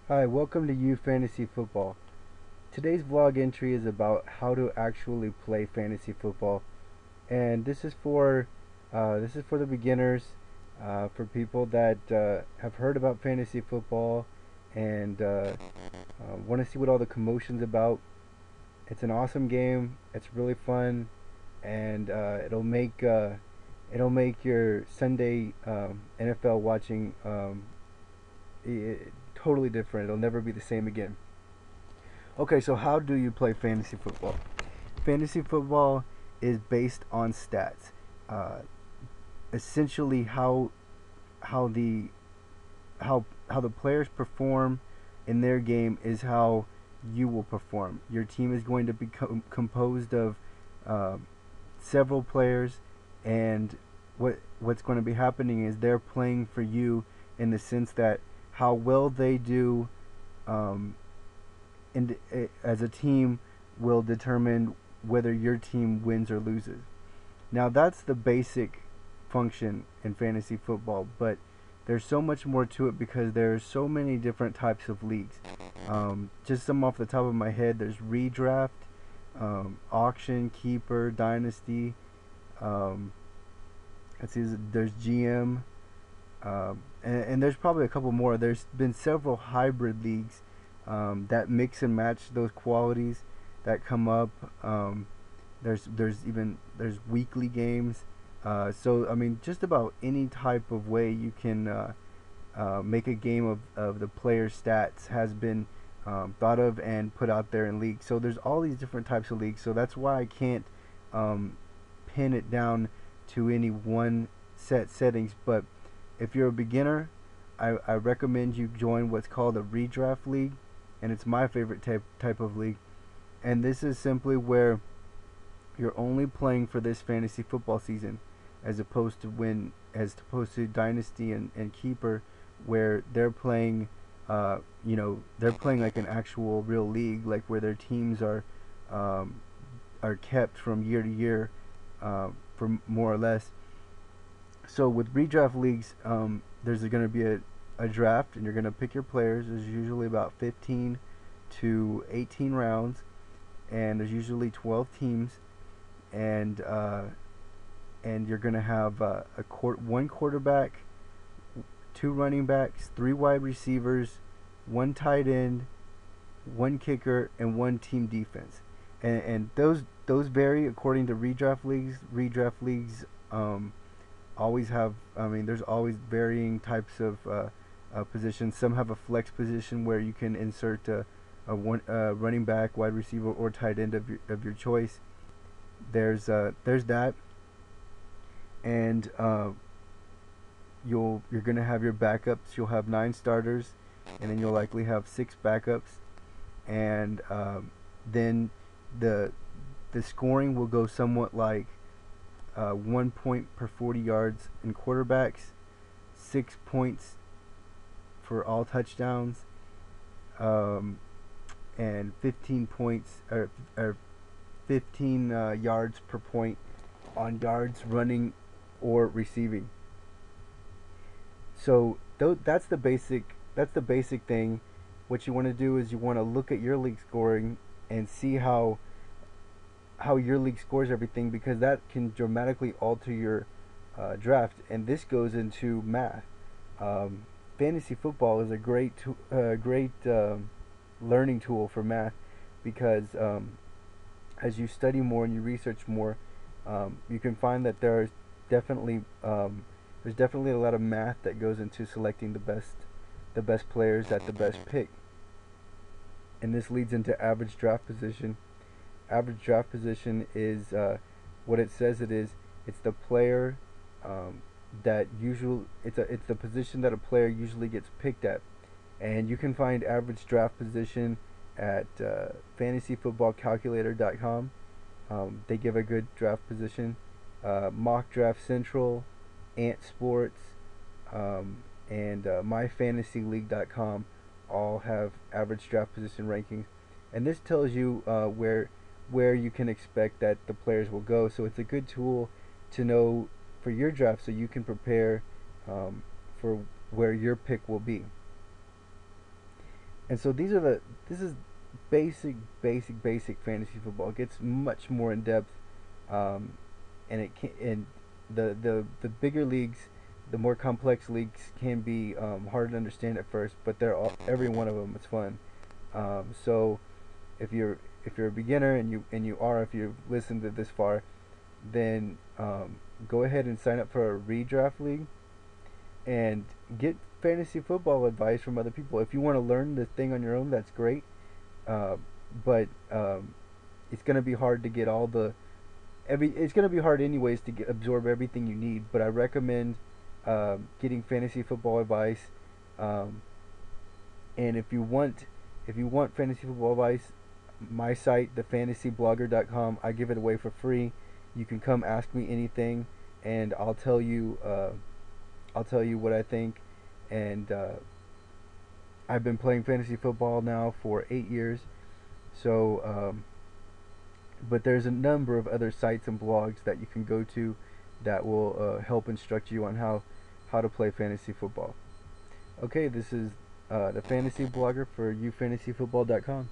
Hi, welcome to You Fantasy Football. Today's vlog entry is about how to actually play fantasy football, and this is for the beginners, for people that have heard about fantasy football and want to see what all the commotion's about. It's an awesome game. It's really fun, and it'll make your Sunday NFL watching totally different. It'll never be the same again. Okay, so how do you play fantasy football? Fantasy football is based on stats. Uh, Essentially, how the how the players perform in their game is how you will perform. Your team is going to be composed of uh, several players, and what's going to be happening is they're playing for you in the sense that how well they do um, as a team will determine whether your team wins or loses. Now that's the basic function in fantasy football, but there's so much more to it because there's so many different types of leagues. Just some off the top of my head, there's redraft, auction, keeper, dynasty. Um, let's see, there's GM, and there's probably a couple more. There's been several hybrid leagues that mix and match those qualities that come up. There's weekly games. So I mean, just about any type of way you can make a game of the player's stats has been thought of and put out there in leagues. So there's all these different types of leagues. So that's why I can't um, pin it down to any one set settings. But if you're a beginner, I recommend you join what's called a redraft league, and it's my favorite type of league. And this is simply where you're only playing for this fantasy football season, as opposed to dynasty and keeper, where they're playing like an actual real league, like where their teams um, are kept from year to year, for more or less. So with redraft leagues, there's going to be a draft, and you're going to pick your players. There's usually about 15 to 18 rounds, and there's usually 12 teams, and you're going to have one quarterback, two running backs, three wide receivers, one tight end, one kicker, and one team defense. And those vary according to redraft leagues. Redraft leagues always have. I mean, there's always varying types of positions. Some have a flex position where you can insert a running back, wide receiver, or tight end of your choice. There's that, and you're gonna have your backups. You'll have 9 starters, and then you'll likely have 6 backups, and then the the scoring will go somewhat like 1 point per 40 yards in quarterbacks, 6 points for all touchdowns, um, and 15 points or 15 yards per point on yards running or receiving. So that's the basic. That's the basic thing. What you want to do is you want to look at your league scoring and see how your league scores everything, because that can dramatically alter your draft. And this goes into math. Um, Fantasy football is a great learning tool for math, because as you study more and you research more, you can find that definitely there's definitely a lot of math that goes into selecting the best players at the best pick, and this leads into average draft position. Average draft position is what it says it is. It's the player that usual. It's the position that a player usually gets picked at, and you can find average draft position at fantasyfootballcalculator.com. They give a good draft position. Mock Draft Central, Ant Sports, and myfantasyleague.com all have average draft position rankings, and this tells you where you can expect that the players will go. So it's a good tool to know for your draft, so you can prepare for where your pick will be. And so this is basic fantasy football. It gets much more in depth, um, and it can and the bigger leagues, the more complex leagues can be hard to understand at first, but every one of them is fun. So if you're a beginner if you've listened to this far, then go ahead and sign up for a redraft league and get fantasy football advice from other people. If you want to learn the thing on your own, that's great. Uh, but it's gonna be hard to get all the every. It's gonna be hard anyways to absorb everything you need. But I recommend getting fantasy football advice. Um, and if you want fantasy football advice, my site, thefantasyblogger.com, I give it away for free. You can come ask me anything, and I'll tell you what I think. And I've been playing fantasy football now for 8 years. So, but there's a number of other sites and blogs that you can go to that will help instruct you on how to play fantasy football. Okay, this is the fantasy blogger for youfantasyfootball.com.